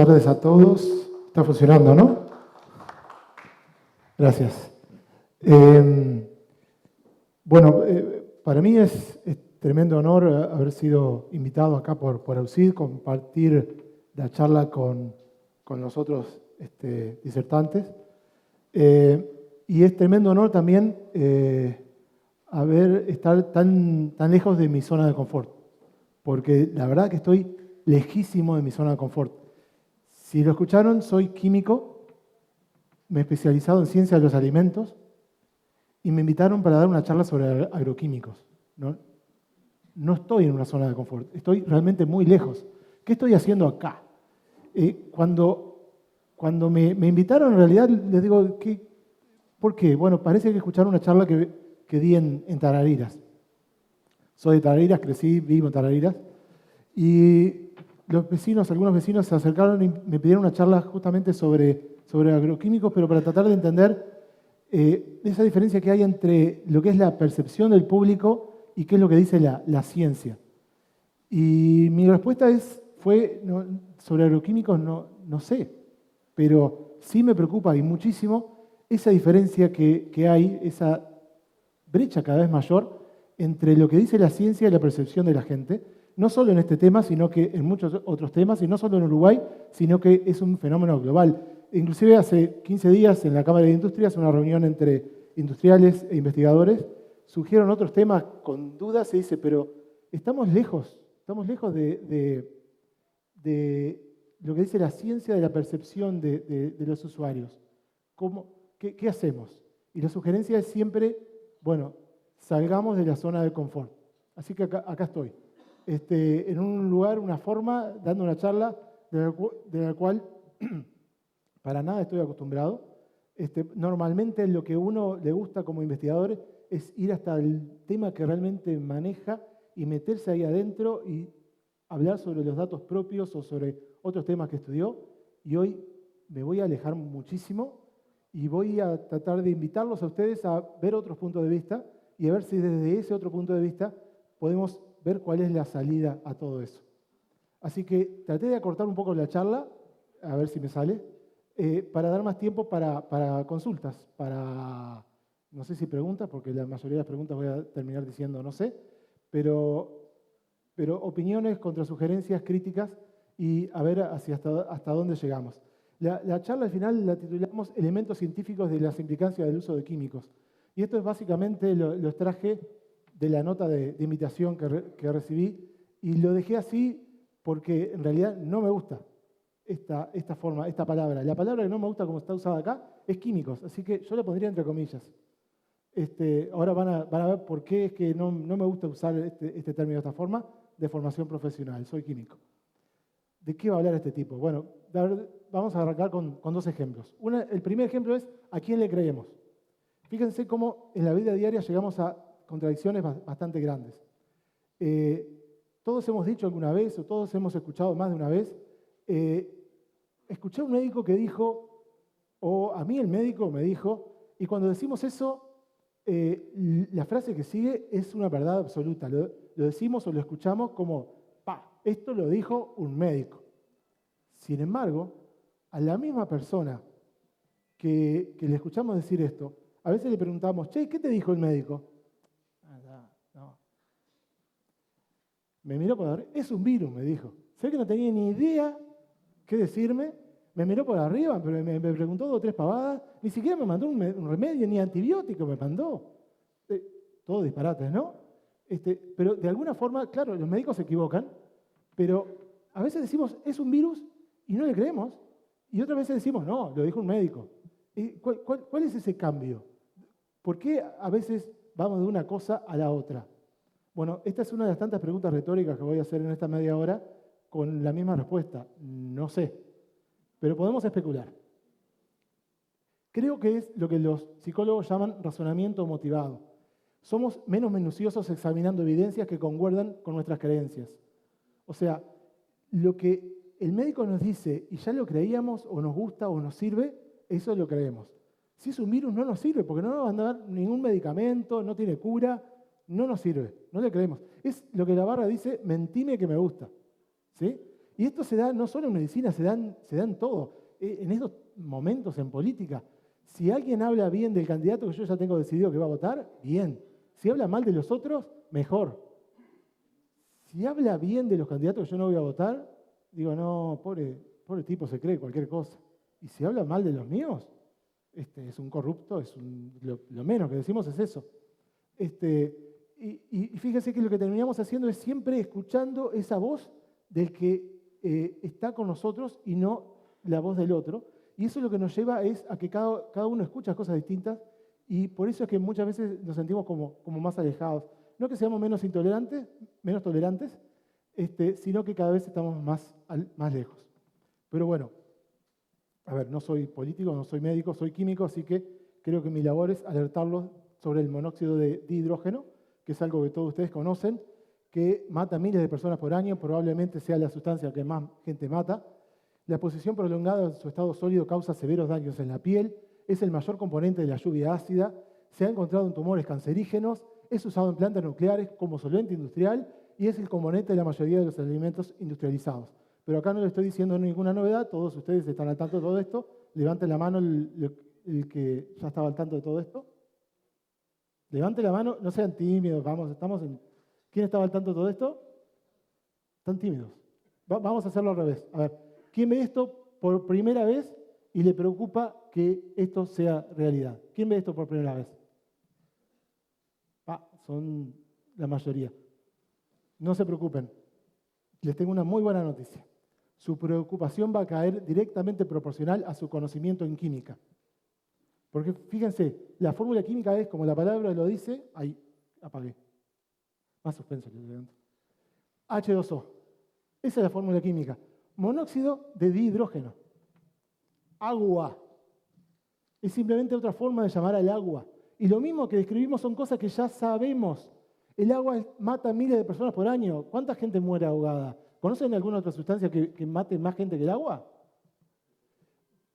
tardes a todos. Está funcionando, ¿no? Gracias. Para mí es tremendo honor haber sido invitado acá por AUCID, compartir la charla con los otros disertantes. Y es tremendo honor también estar tan lejos de mi zona de confort, porque la verdad que estoy lejísimo de mi zona de confort. Si lo escucharon, soy químico, me he especializado en ciencia de los alimentos y me invitaron para dar una charla sobre agroquímicos. No estoy en una zona de confort, estoy realmente muy lejos. ¿Qué estoy haciendo acá? Cuando me invitaron, en realidad les digo, ¿por qué? Bueno, parece que escucharon una charla que di en Tarariras. Soy de Tarariras, crecí, vivo en Tarariras. Y algunos vecinos se acercaron y me pidieron una charla justamente sobre agroquímicos, pero para tratar de entender esa diferencia que hay entre lo que es la percepción del público y qué es lo que dice la ciencia. Y mi respuesta fue sobre agroquímicos no sé, pero sí me preocupa y muchísimo esa diferencia que hay, esa brecha cada vez mayor entre lo que dice la ciencia y la percepción de la gente, no solo en este tema, sino que en muchos otros temas, y no solo en Uruguay, sino que es un fenómeno global. Inclusive hace 15 días en la Cámara de Industrias, una reunión entre industriales e investigadores, surgieron otros temas con dudas, se dice, pero estamos lejos de lo que dice la ciencia de la percepción de los usuarios. ¿Qué hacemos? Y la sugerencia es siempre, bueno, salgamos de la zona de confort. Así que acá estoy, en un lugar, una forma, dando una charla de la cual para nada estoy acostumbrado. Normalmente lo que uno le gusta como investigador es ir hasta el tema que realmente maneja y meterse ahí adentro y hablar sobre los datos propios o sobre otros temas que estudió. Y hoy me voy a alejar muchísimo y voy a tratar de invitarlos a ustedes a ver otros puntos de vista y a ver si desde ese otro punto de vista podemos ver cuál es la salida a todo eso. Así que traté de acortar un poco la charla, a ver si me sale, para dar más tiempo para consultas, para, no sé si preguntas, porque la mayoría de las preguntas voy a terminar diciendo no sé, pero opiniones, contrasugerencias, críticas y a ver hasta dónde llegamos. La charla al final la titulamos Elementos científicos de las implicancias del uso de químicos. Y esto es básicamente, lo extraje de la nota de invitación que recibí y lo dejé así porque en realidad no me gusta esta forma, esta palabra. La palabra que no me gusta como está usada acá es químicos, así que yo la pondría entre comillas. Ahora van a ver por qué es que no me gusta usar este término de esta forma, de formación profesional, soy químico. ¿De qué va a hablar este tipo? Bueno, vamos a arrancar con dos ejemplos. El primer ejemplo es ¿a quién le creemos? Fíjense cómo en la vida diaria llegamos a contradicciones bastante grandes. Todos hemos dicho alguna vez, o todos hemos escuchado más de una vez, escuché a un médico que dijo, o a mí el médico me dijo, y cuando decimos eso, la frase que sigue es una verdad absoluta. Lo decimos o lo escuchamos como, esto lo dijo un médico. Sin embargo, a la misma persona que le escuchamos decir esto, a veces le preguntamos, che, ¿qué te dijo el médico? No. Me miró por arriba, es un virus, me dijo. Sé que no tenía ni idea qué decirme, me miró por arriba, pero me preguntó 2 o 3 pavadas, ni siquiera me mandó un remedio, ni antibiótico me mandó. Todo disparates, ¿no? Pero de alguna forma, claro, los médicos se equivocan, pero a veces decimos, es un virus y no le creemos, y otras veces decimos, no, lo dijo un médico. ¿Cuál es ese cambio? ¿Por qué a veces vamos de una cosa a la otra? Bueno, esta es una de las tantas preguntas retóricas que voy a hacer en esta media hora con la misma respuesta. No sé, pero podemos especular. Creo que es lo que los psicólogos llaman razonamiento motivado. Somos menos minuciosos examinando evidencias que concuerdan con nuestras creencias. O sea, lo que el médico nos dice y ya lo creíamos o nos gusta o nos sirve, eso lo creemos. Si es un virus no nos sirve porque no nos van a dar ningún medicamento, no tiene cura, no nos sirve, no le creemos. Es lo que la barra dice, mentime que me gusta. ¿Sí? Y esto se da no solo en medicina, se da en todo. En estos momentos en política, si alguien habla bien del candidato que yo ya tengo decidido que va a votar, bien. Si habla mal de los otros, mejor. Si habla bien de los candidatos que yo no voy a votar, digo, no, pobre tipo se cree cualquier cosa. Y si habla mal de los míos, es un corrupto, lo menos que decimos es eso. Y fíjense que lo que terminamos haciendo es siempre escuchando esa voz del que está con nosotros y no la voz del otro. Y eso lo que nos lleva es a que cada uno escucha cosas distintas y por eso es que muchas veces nos sentimos como más alejados. No que seamos menos intolerantes, menos tolerantes, sino que cada vez estamos más lejos. Pero bueno, a ver, no soy político, no soy médico, soy químico, así que creo que mi labor es alertarlos sobre el monóxido de dihidrógeno, que es algo que todos ustedes conocen, que mata a miles de personas por año, probablemente sea la sustancia que más gente mata. La exposición prolongada en su estado sólido causa severos daños en la piel, es el mayor componente de la lluvia ácida, se ha encontrado en tumores cancerígenos, es usado en plantas nucleares como solvente industrial y es el componente de la mayoría de los alimentos industrializados. Pero acá no le estoy diciendo ninguna novedad, todos ustedes están al tanto de todo esto. Levanten la mano el que ya estaba al tanto de todo esto. Levante la mano, no sean tímidos, ¿Quién estaba al tanto de todo esto? Están tímidos. Vamos a hacerlo al revés. A ver, ¿quién ve esto por primera vez y le preocupa que esto sea realidad? ¿Quién ve esto por primera vez? Son la mayoría. No se preocupen. Les tengo una muy buena noticia. Su preocupación va a caer directamente proporcional a su conocimiento en química. Porque fíjense, la fórmula química es, como la palabra lo dice, ahí, apagué. Más suspenso. H2O. Esa es la fórmula química. Monóxido de dihidrógeno. Agua. Es simplemente otra forma de llamar al agua. Y lo mismo que describimos son cosas que ya sabemos. El agua mata a miles de personas por año. ¿Cuánta gente muere ahogada? ¿Conocen alguna otra sustancia que mate más gente que el agua?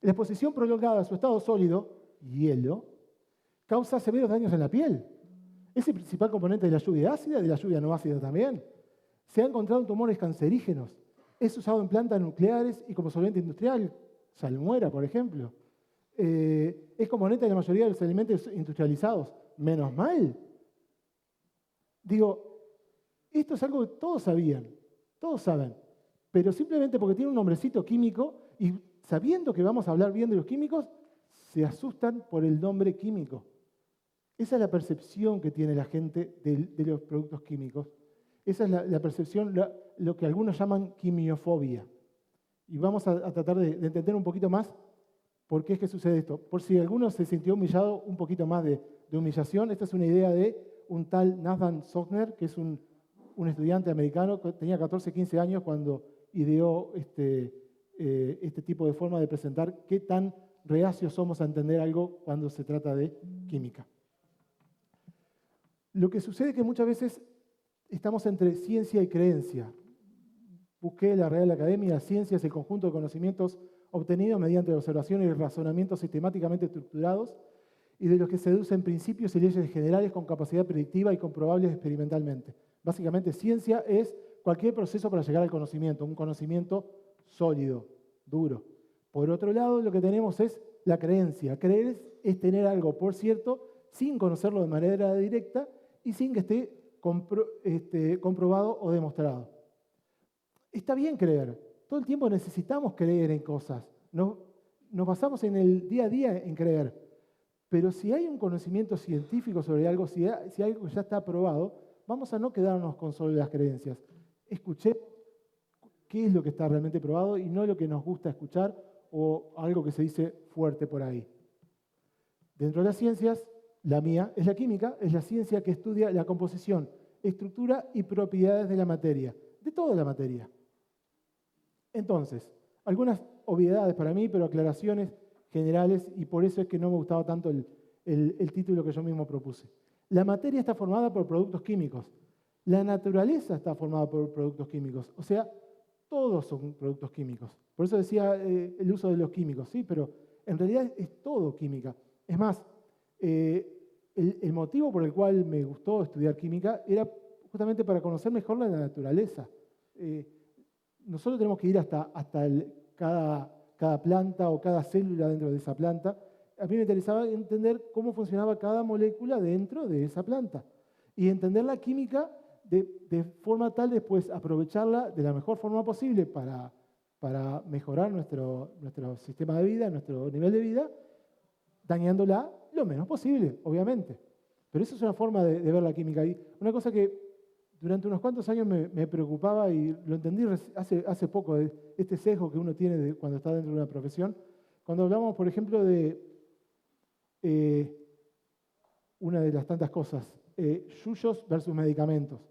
La exposición prolongada a su estado sólido, hielo, causa severos daños en la piel. Es el principal componente de la lluvia ácida y de la lluvia no ácida también. Se ha encontrado en tumores cancerígenos. Es usado en plantas nucleares y como solvente industrial, salmuera, por ejemplo. Es componente de la mayoría de los alimentos industrializados. Menos mal. Digo, esto es algo que todos sabían, todos saben, pero simplemente porque tiene un nombrecito químico y sabiendo que vamos a hablar bien de los químicos, se asustan por el nombre químico. Esa es la percepción que tiene la gente de los productos químicos. Esa es la percepción, lo que algunos llaman quimiofobia. Y vamos a tratar de entender un poquito más por qué es que sucede esto. Por si alguno se sintió humillado, un poquito más de humillación, esta es una idea de un tal Nathan Sogner, que es un estudiante americano que tenía 14, 15 años cuando ideó este tipo de forma de presentar qué tan reacios somos a entender algo cuando se trata de química. Lo que sucede es que muchas veces estamos entre ciencia y creencia. Busqué la Real Academia, la ciencia es el conjunto de conocimientos obtenidos mediante observaciones y razonamientos sistemáticamente estructurados y de los que se deducen principios y leyes generales con capacidad predictiva y comprobables experimentalmente. Básicamente, ciencia es cualquier proceso para llegar al conocimiento, un conocimiento sólido, duro. Por otro lado, lo que tenemos es la creencia. Creer es tener algo por cierto, sin conocerlo de manera directa y sin que esté comprobado o demostrado. Está bien creer. Todo el tiempo necesitamos creer en cosas. Nos basamos en el día a día en creer. Pero si hay un conocimiento científico sobre algo, si algo ya está probado, vamos a no quedarnos con solo las creencias. Escuché qué es lo que está realmente probado y no lo que nos gusta escuchar o algo que se dice fuerte por ahí. Dentro de las ciencias, la mía es la química, es la ciencia que estudia la composición, estructura y propiedades de la materia, de toda la materia. Entonces, algunas obviedades para mí, pero aclaraciones generales, y por eso es que no me gustaba tanto el título que yo mismo propuse. La materia está formada por productos químicos. La naturaleza está formada por productos químicos. O sea, todos son productos químicos. Por eso decía el uso de los químicos, ¿sí? Pero en realidad es todo química. Es más, el motivo por el cual me gustó estudiar química era justamente para conocer mejor la naturaleza. nosotros tenemos que ir hasta cada planta o cada célula dentro de esa planta. A mí me interesaba entender cómo funcionaba cada molécula dentro de esa planta y entender la química de forma tal después aprovecharla de la mejor forma posible para mejorar nuestro sistema de vida, nuestro nivel de vida, dañándola lo menos posible, obviamente. Pero eso es una forma de ver la química. Y una cosa que durante unos cuantos años me preocupaba y lo entendí hace poco, este sesgo que uno tiene cuando está dentro de una profesión. Cuando hablamos, por ejemplo, de una de las tantas cosas, yuyos versus medicamentos.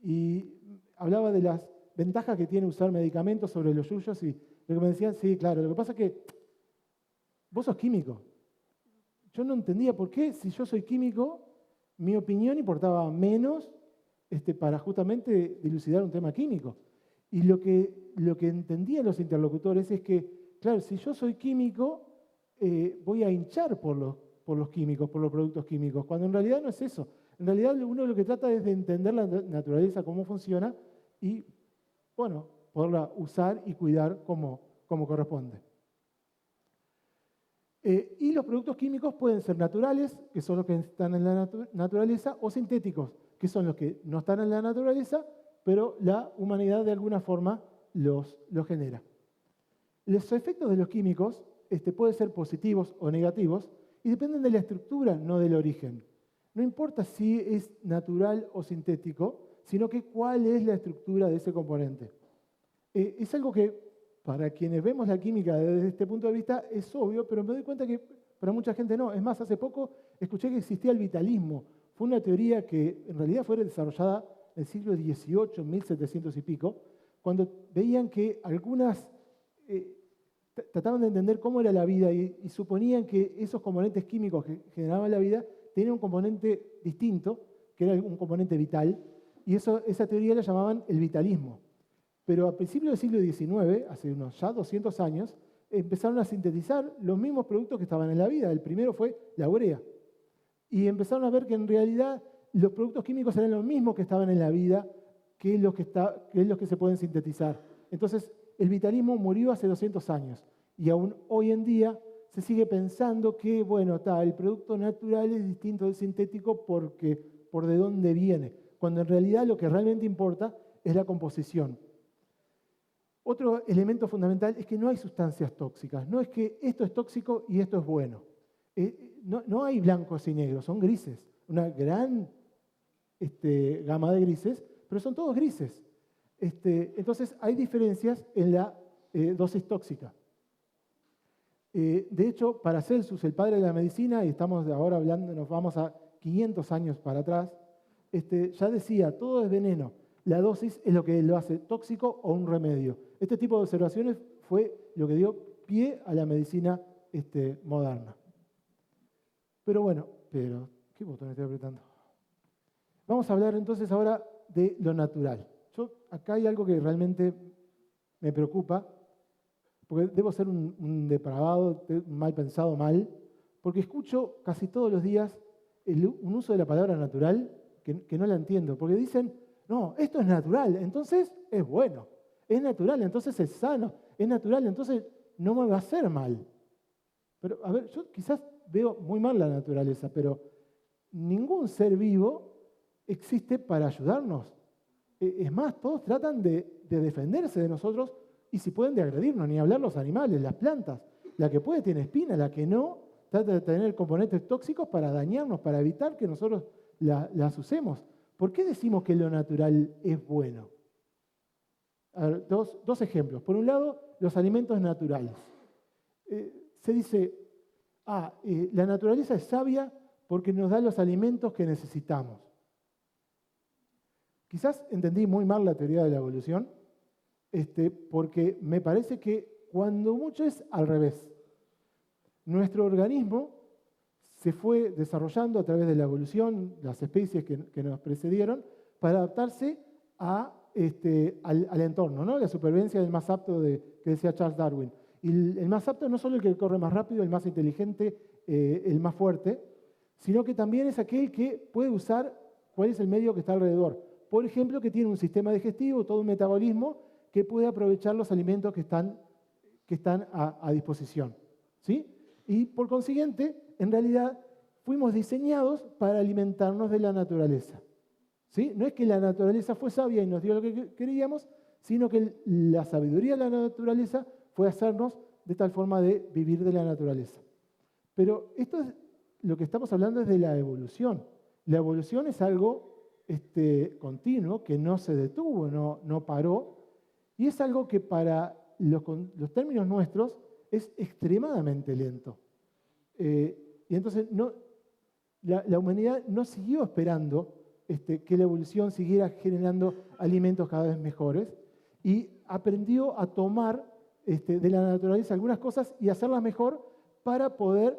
Y hablaba de las ventajas que tiene usar medicamentos sobre los yuyos y lo que me decían, sí, claro, lo que pasa es que vos sos químico. Yo no entendía por qué, si yo soy químico, mi opinión importaba menos para justamente dilucidar un tema químico. Y lo que entendían los interlocutores es que, claro, si yo soy químico, voy a hinchar por los químicos, por los productos químicos, cuando en realidad no es eso. En realidad uno lo que trata es de entender la naturaleza, cómo funciona, y, bueno, poderla usar y cuidar como corresponde. Y los productos químicos pueden ser naturales, que son los que están en la naturaleza, o sintéticos, que son los que no están en la naturaleza, pero la humanidad de alguna forma los genera. Los efectos de los químicos pueden ser positivos o negativos y dependen de la estructura, no del origen. No importa si es natural o sintético, sino que cuál es la estructura de ese componente. Es algo que para quienes vemos la química desde este punto de vista es obvio, pero me doy cuenta que para mucha gente no. Es más, hace poco escuché que existía el vitalismo. Fue una teoría que en realidad fue desarrollada en el siglo XVIII, 1700 y pico, cuando veían que algunas trataban de entender cómo era la vida y suponían que esos componentes químicos que generaban la vida tenían un componente distinto, que era un componente vital, y esa teoría la llamaban el vitalismo. Pero a principios del siglo XIX, hace unos ya 200 años, empezaron a sintetizar los mismos productos que estaban en la vida. El primero fue la urea. Y empezaron a ver que en realidad los productos químicos eran los mismos que estaban en la vida que los que se pueden sintetizar. Entonces, el vitalismo murió hace 200 años. Y aún hoy en día se sigue pensando que, bueno, el producto natural es distinto del sintético por de dónde viene, cuando en realidad lo que realmente importa es la composición. Otro elemento fundamental es que no hay sustancias tóxicas. No es que esto es tóxico y esto es bueno. No hay blancos y negros, son grises. Una gran gama de grises, pero son todos grises. Entonces hay diferencias en la dosis tóxica. De hecho, Paracelsus, el padre de la medicina, y estamos ahora hablando, nos vamos a 500 años para atrás, ya decía, todo es veneno. La dosis es lo que lo hace tóxico o un remedio. Este tipo de observaciones fue lo que dio pie a la medicina moderna. Pero bueno, ¿qué botón estoy apretando? Vamos a hablar entonces ahora de lo natural. Acá hay algo que realmente me preocupa, porque debo ser un depravado, mal pensado, porque escucho casi todos los días un uso de la palabra natural que no la entiendo, porque dicen, no, esto es natural, entonces es bueno, es natural, entonces es sano, es natural, entonces no me va a hacer mal. Pero, a ver, yo quizás veo muy mal la naturaleza, pero ningún ser vivo existe para ayudarnos. Es más, todos tratan de defenderse de nosotros y si pueden de agredirnos, ni hablar los animales, las plantas. La que puede tiene espina, la que no trata de tener componentes tóxicos para dañarnos, para evitar que nosotros las usemos. ¿Por qué decimos que lo natural es bueno? A ver, dos ejemplos. Por un lado, los alimentos naturales. Se dice, la naturaleza es sabia porque nos da los alimentos que necesitamos. Quizás entendí muy mal la teoría de la evolución, porque me parece que cuando mucho es al revés. Nuestro organismo se fue desarrollando a través de la evolución, las especies que nos precedieron, para adaptarse al entorno, ¿no? La supervivencia del más apto que decía Charles Darwin. Y el más apto no solo el que corre más rápido, el más inteligente, el más fuerte, sino que también es aquel que puede usar cuál es el medio que está alrededor. Por ejemplo, que tiene un sistema digestivo, todo un metabolismo que puede aprovechar los alimentos que están a disposición. ¿Sí? Y por consiguiente, en realidad, fuimos diseñados para alimentarnos de la naturaleza. ¿Sí? No es que la naturaleza fue sabia y nos dio lo que queríamos, sino que la sabiduría de la naturaleza fue hacernos de tal forma de vivir de la naturaleza. Pero lo que estamos hablando es de la evolución. La evolución es algo continuo, que no se detuvo, no paró, y es algo que para los términos nuestros es extremadamente lento. Y entonces la humanidad no siguió esperando que la evolución siguiera generando alimentos cada vez mejores y aprendió a tomar de la naturaleza algunas cosas y hacerlas mejor para poder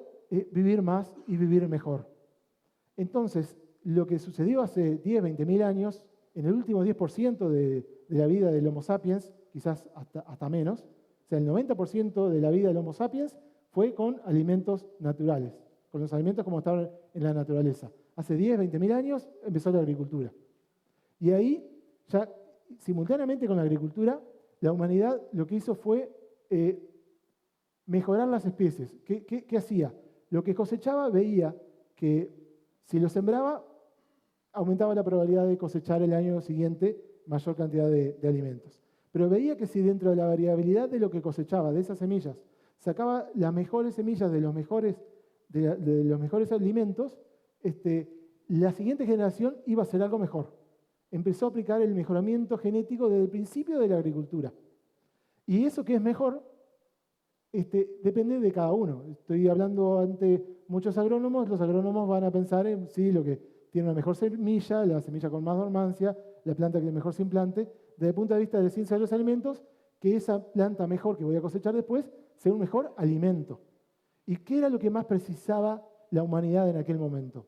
vivir más y vivir mejor. Entonces, lo que sucedió hace 10, 20 mil años, en el último 10% de la vida del Homo sapiens, quizás hasta menos, o sea, el 90% de la vida del Homo sapiens fue con alimentos naturales, con los alimentos como estaban en la naturaleza. Hace 10, 20 mil años empezó la agricultura. Y ahí, ya simultáneamente con la agricultura, la humanidad lo que hizo fue mejorar las especies. ¿Qué hacía? Lo que cosechaba veía que si lo sembraba, aumentaba la probabilidad de cosechar el año siguiente mayor cantidad de alimentos. Pero veía que si dentro de la variabilidad de lo que cosechaba, de esas semillas, sacaba las mejores semillas de los mejores alimentos, la siguiente generación iba a hacer algo mejor. Empezó a aplicar el mejoramiento genético desde el principio de la agricultura. Y eso que es mejor depende de cada uno. Estoy hablando ante muchos agrónomos, los agrónomos van a pensar en sí, lo que tiene una mejor semilla, la semilla con más dormancia, la planta que mejor se implante, desde el punto de vista de la ciencia de los alimentos, que esa planta mejor que voy a cosechar después sea un mejor alimento. ¿Y qué era lo que más precisaba la humanidad en aquel momento?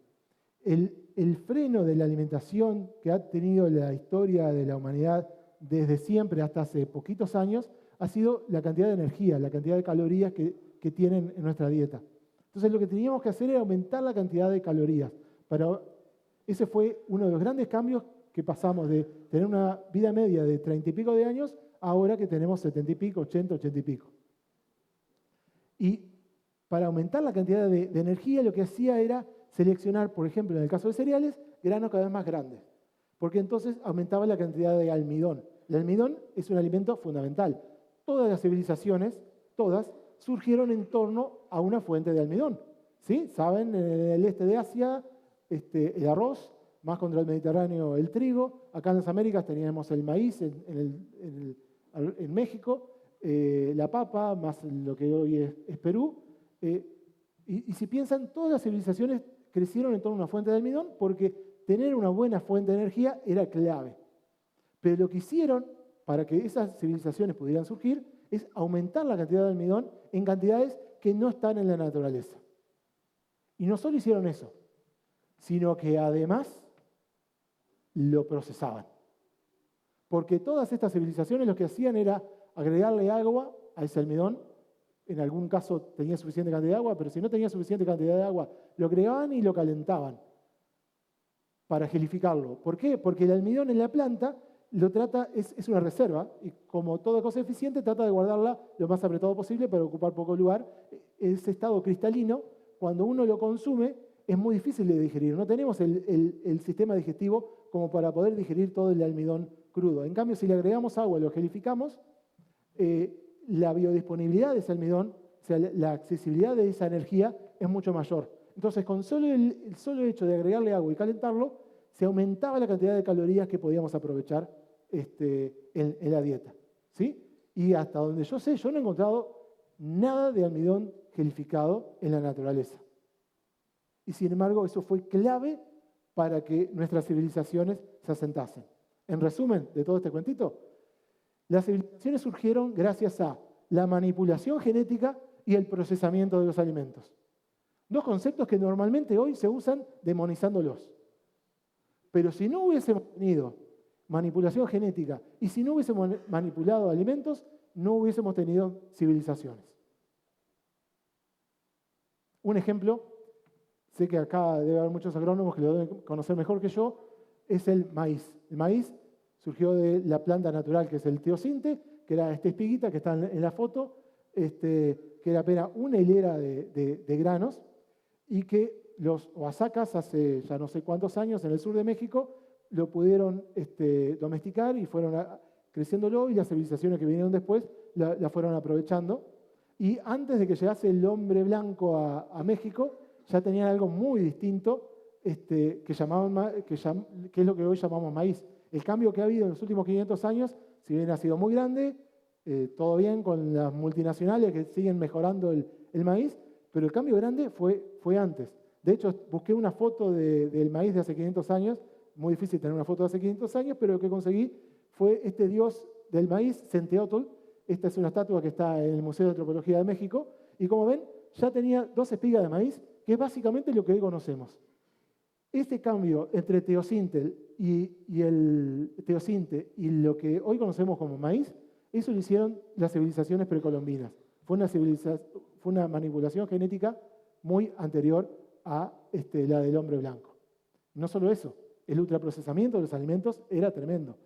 El freno de la alimentación que ha tenido la historia de la humanidad desde siempre hasta hace poquitos años ha sido la cantidad de energía, la cantidad de calorías que tienen en nuestra dieta. Entonces lo que teníamos que hacer era aumentar la cantidad de calorías. Ese fue uno de los grandes cambios que pasamos de tener una vida media de 30 y pico de años a ahora que tenemos 70 y pico, 80, 80 y pico. Y para aumentar la cantidad de energía lo que hacía era seleccionar, por ejemplo, en el caso de cereales, granos cada vez más grandes, porque entonces aumentaba la cantidad de almidón. El almidón es un alimento fundamental. Todas las civilizaciones, todas, surgieron en torno a una fuente de almidón. ¿Sí? Saben, en el este de Asia, el arroz, más contra el Mediterráneo el trigo, acá en las Américas teníamos el maíz, en México, la papa, más lo que hoy es Perú. Y si piensan, todas las civilizaciones crecieron en torno a una fuente de almidón porque tener una buena fuente de energía era clave. Pero lo que hicieron para que esas civilizaciones pudieran surgir es aumentar la cantidad de almidón en cantidades que no están en la naturaleza. Y no solo hicieron eso, sino que además lo procesaban. Porque todas estas civilizaciones lo que hacían era agregarle agua a ese almidón. En algún caso tenía suficiente cantidad de agua, pero si no tenía suficiente cantidad de agua, lo agregaban y lo calentaban para gelificarlo. ¿Por qué? Porque el almidón en la planta es una reserva y como toda cosa eficiente trata de guardarla lo más apretado posible para ocupar poco lugar. Ese estado cristalino, cuando uno lo consume, es muy difícil de digerir. No tenemos el sistema digestivo como para poder digerir todo el almidón crudo. En cambio, si le agregamos agua y lo gelificamos, la biodisponibilidad de ese almidón, o sea, la accesibilidad de esa energía es mucho mayor. Entonces, con el solo hecho de agregarle agua y calentarlo, se aumentaba la cantidad de calorías que podíamos aprovechar en la dieta. ¿Sí? Y hasta donde yo sé, yo no he encontrado nada de almidón gelificado en la naturaleza. Y sin embargo, eso fue clave para que nuestras civilizaciones se asentasen. En resumen de todo este cuentito, las civilizaciones surgieron gracias a la manipulación genética y el procesamiento de los alimentos. Dos conceptos que normalmente hoy se usan demonizándolos. Pero si no hubiésemos tenido manipulación genética y si no hubiésemos manipulado alimentos, no hubiésemos tenido civilizaciones. Un ejemplo, sé que acá debe haber muchos agrónomos que lo deben conocer mejor que yo, es el maíz. El maíz surgió de la planta natural que es el teosinte, que era esta espiguita que está en la foto, que era apenas una hilera de granos, y que los oaxacas hace ya no sé cuántos años en el sur de México lo pudieron domesticar y fueron creciéndolo, y las civilizaciones que vinieron después la fueron aprovechando. Y antes de que llegase el hombre blanco a México, ya tenían algo muy distinto que es lo que hoy llamamos maíz. El cambio que ha habido en los últimos 500 años, si bien ha sido muy grande, todo bien con las multinacionales que siguen mejorando el maíz, pero el cambio grande fue antes. De hecho, busqué una foto del maíz de hace 500 años, muy difícil tener una foto de hace 500 años, pero lo que conseguí fue este dios del maíz, Centeotl. Esta es una estatua que está en el Museo de Antropología de México, y como ven, ya tenía 2 espigas de maíz, que es básicamente lo que hoy conocemos. Este cambio entre teosinte y lo que hoy conocemos como maíz, eso lo hicieron las civilizaciones precolombinas. Fue una manipulación genética muy anterior a la del hombre blanco. No solo eso, el ultraprocesamiento de los alimentos era tremendo.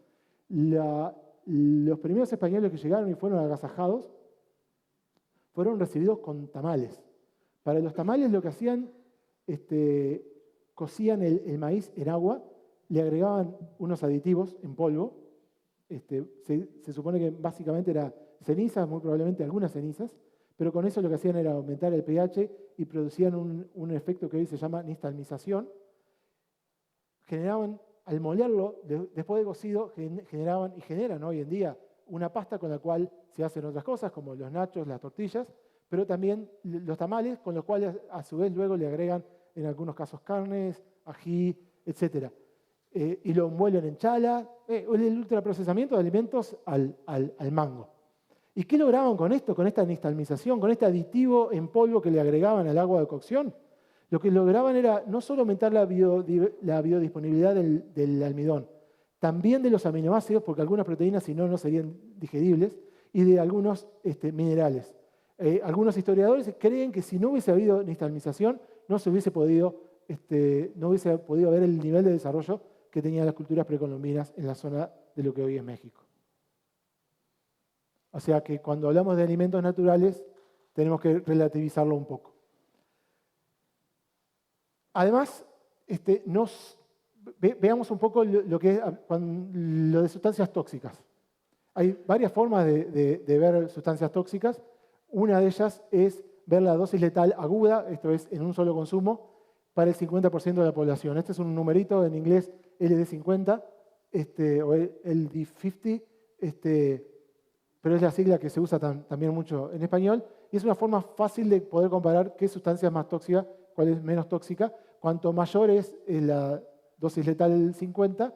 Los primeros españoles que llegaron y fueron agasajados fueron recibidos con tamales. Para los tamales lo que hacían, cocían el maíz en agua, le agregaban unos aditivos en polvo. Se supone que básicamente era cenizas, muy probablemente algunas cenizas, pero con eso lo que hacían era aumentar el pH y producían un efecto que hoy se llama nixtamalización. Generaban, al molerlo, después de cocido, generaban y generan hoy en día una pasta con la cual se hacen otras cosas, como los nachos, las tortillas, pero también los tamales, con los cuales a su vez luego le agregan en algunos casos carnes, ají, etc. Y lo envuelven en chala, el ultraprocesamiento de alimentos al mango. ¿Y qué lograban con esto, con esta nixtamalización, con este aditivo en polvo que le agregaban al agua de cocción? Lo que lograban era no solo aumentar la biodisponibilidad del almidón, también de los aminoácidos, porque algunas proteínas si no serían digeribles, y de algunos minerales. Algunos historiadores creen que si no hubiese habido nixtamalización, no hubiese podido haber el nivel de desarrollo que tenían las culturas precolombinas en la zona de lo que hoy es México. O sea que cuando hablamos de alimentos naturales, tenemos que relativizarlo un poco. Además, veamos un poco lo de sustancias tóxicas. Hay varias formas de ver sustancias tóxicas. Una de ellas es ver la dosis letal aguda, esto es en un solo consumo, para el 50% de la población. Este es un numerito en inglés LD50 o LD50, pero es la sigla que se usa también mucho en español, y es una forma fácil de poder comparar qué sustancia es más tóxica, cuál es menos tóxica. Cuanto mayor es la dosis letal 50,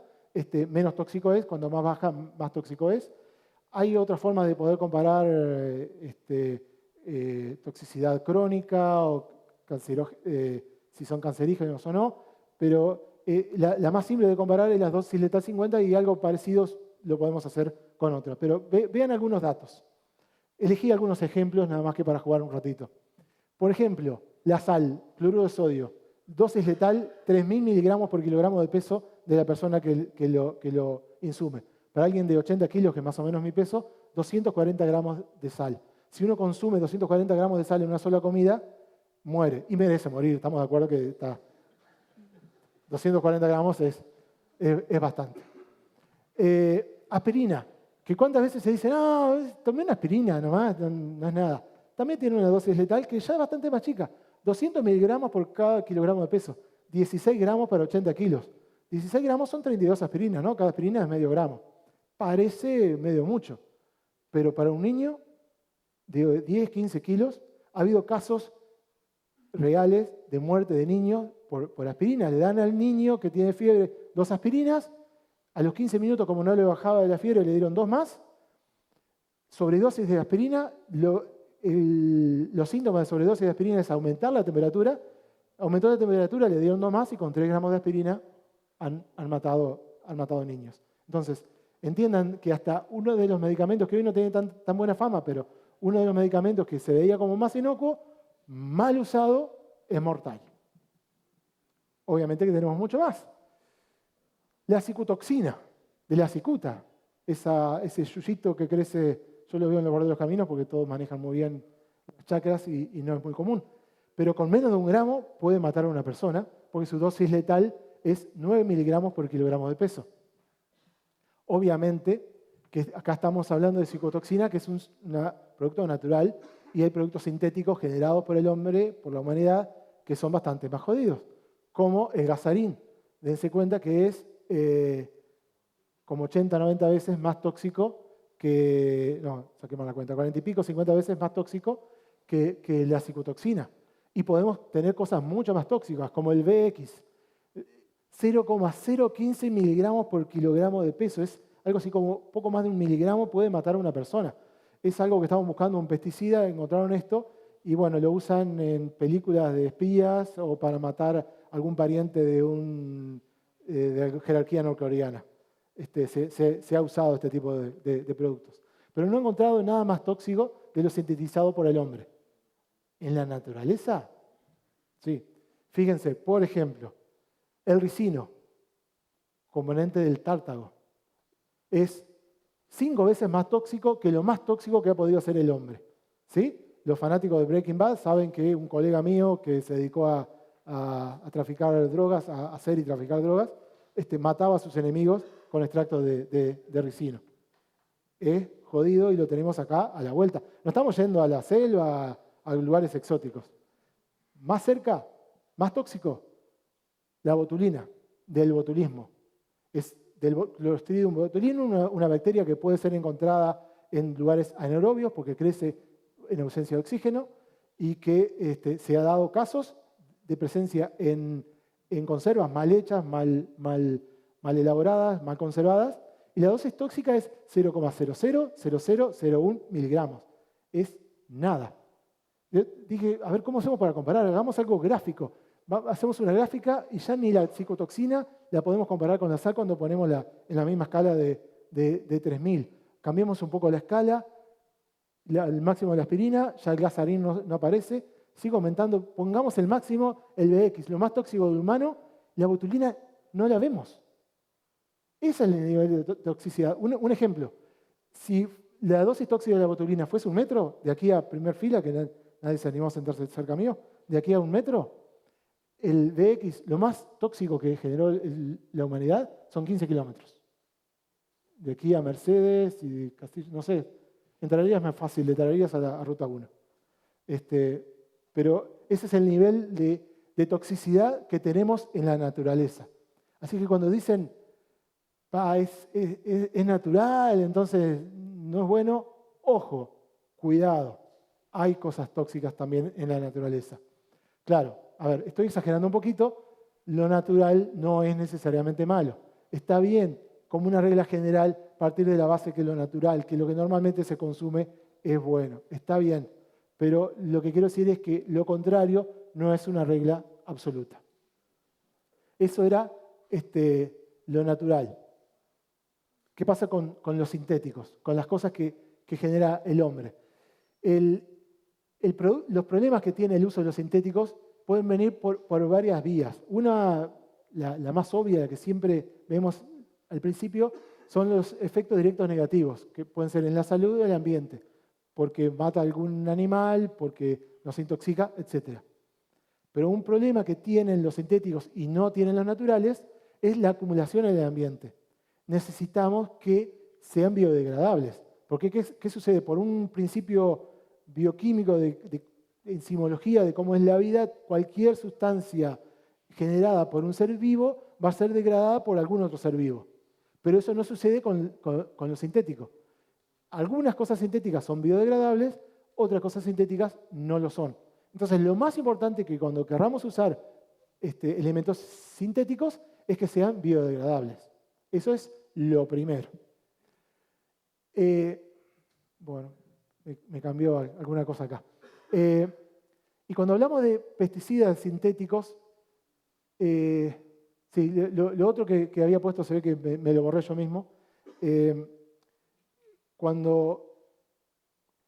menos tóxico es, cuanto más baja, más tóxico es. Hay otra forma de poder comparar toxicidad crónica o si son cancerígenos o no, pero la más simple de comparar es la dosis letal 50, y algo parecido lo podemos hacer con otras. Pero vean algunos datos. Elegí algunos ejemplos nada más que para jugar un ratito. Por ejemplo, la sal, cloruro de sodio, dosis letal 3.000 miligramos por kilogramo de peso de la persona que lo insume. Para alguien de 80 kilos, que es más o menos mi peso, 240 gramos de sal. Si uno consume 240 gramos de sal en una sola comida, muere. Y merece morir, estamos de acuerdo que 240 gramos es bastante. Aspirina, que cuántas veces se dice, no, tomé una aspirina nomás, no es nada. También tiene una dosis letal que ya es bastante más chica. 200 miligramos por cada kilogramo de peso. 16 gramos para 80 kilos. 16 gramos son 32 aspirinas, ¿no? Cada aspirina es medio gramo. Parece medio mucho. Pero para un niño de 10, 15 kilos, ha habido casos reales de muerte de niños por aspirina. Le dan al niño que tiene fiebre 2 aspirinas. A los 15 minutos, como no le bajaba de la fiebre, le dieron 2 más. Sobredosis de aspirina. Los síntomas de sobredosis de aspirina es aumentar la temperatura. Aumentó la temperatura, le dieron 2 más y con 3 gramos de aspirina han matado niños. Entonces, entiendan que hasta uno de los medicamentos que hoy no tiene tan buena fama, pero uno de los medicamentos que se veía como más inocuo, mal usado, es mortal. Obviamente que tenemos mucho más. La cicutoxina. de la cicuta, ese yuyito que crece, yo lo veo en los bordes de los caminos porque todos manejan muy bien las chacras y no es muy común. Pero con menos de 1 gramo puede matar a una persona porque su dosis letal es 9 miligramos por kilogramo de peso. Obviamente, que acá estamos hablando de cicutoxina, que es un producto natural, y hay productos sintéticos generados por el hombre, por la humanidad, que son bastante más jodidos, como el gasarín. Dense cuenta que es como 80, 90 veces más tóxico que, no, saquemos la cuenta, 40 y pico, 50 veces más tóxico que la cicutoxina. Y podemos tener cosas mucho más tóxicas, como el VX, 0,015 miligramos por kilogramo de peso. Es algo así como poco más de 1 miligramo puede matar a una persona. Es algo que estamos buscando, un pesticida, encontraron esto, y bueno, lo usan en películas de espías o para matar a algún pariente de jerarquía norcoreana. Se ha usado este tipo de productos. Pero no he encontrado nada más tóxico de lo sintetizado por el hombre. En la naturaleza, sí. Fíjense, por ejemplo, el ricino, componente del tártago, es 5 veces más tóxico que lo más tóxico que ha podido hacer el hombre. ¿Sí? Los fanáticos de Breaking Bad saben que un colega mío que se dedicó a traficar drogas, a hacer y traficar drogas, mataba a sus enemigos con extracto de ricino. Es jodido y lo tenemos acá a la vuelta. No estamos yendo a la selva, a lugares exóticos. Más cerca, más tóxico, la botulina, del botulismo. Es del Clostridium botulinum, una bacteria que puede ser encontrada en lugares anaerobios porque crece en ausencia de oxígeno y que se ha dado casos de presencia en conservas mal hechas, mal elaboradas, mal conservadas, y la dosis tóxica es 0,000001 miligramos. Es nada. Yo dije, a ver, ¿cómo hacemos para comparar? Hagamos algo gráfico. Hacemos una gráfica y ya ni la cicutoxina la podemos comparar con la sal cuando ponemos en la misma escala de 3000. Cambiemos un poco la escala, el máximo de la aspirina, ya el gasarín no aparece. Sigo aumentando, pongamos el máximo, el VX, lo más tóxico del humano, la botulina no la vemos. Ese es el nivel de toxicidad. Un ejemplo, si la dosis tóxica de la botulina fuese 1 metro, de aquí a primer fila, que nadie se animó a sentarse cerca mío, de aquí a 1 metro, el VX, lo más tóxico que generó la humanidad, son 15 kilómetros. De aquí a Mercedes y Castillo, no sé, entrarías más fácil, le traerías a Ruta 1. Pero ese es el nivel de toxicidad que tenemos en la naturaleza. Así que cuando dicen, es natural, entonces no es bueno, ojo, cuidado, hay cosas tóxicas también en la naturaleza. Claro, a ver, estoy exagerando un poquito, lo natural no es necesariamente malo. Está bien, como una regla general, partir de la base que lo natural, que lo que normalmente se consume es bueno. Está bien, pero lo que quiero decir es que lo contrario no es una regla absoluta. Eso era lo natural. ¿Qué pasa con los sintéticos? Con las cosas que genera el hombre. Los problemas que tiene el uso de los sintéticos pueden venir por varias vías. Una, la más obvia, la que siempre vemos al principio, son los efectos directos negativos, que pueden ser en la salud o en el ambiente, porque mata a algún animal, porque nos intoxica, etc. Pero un problema que tienen los sintéticos y no tienen los naturales es la acumulación en el ambiente. Necesitamos que sean biodegradables. Porque ¿qué sucede? Por un principio bioquímico de enzimología de cómo es la vida, cualquier sustancia generada por un ser vivo va a ser degradada por algún otro ser vivo. Pero eso no sucede con los sintéticos. Algunas cosas sintéticas son biodegradables, otras cosas sintéticas no lo son. Entonces, lo más importante que cuando querramos usar elementos sintéticos es que sean biodegradables. Eso es lo primero. Bueno, me cambió alguna cosa acá. Y cuando hablamos de pesticidas sintéticos, sí, lo otro que había puesto, se ve que me lo borré yo mismo.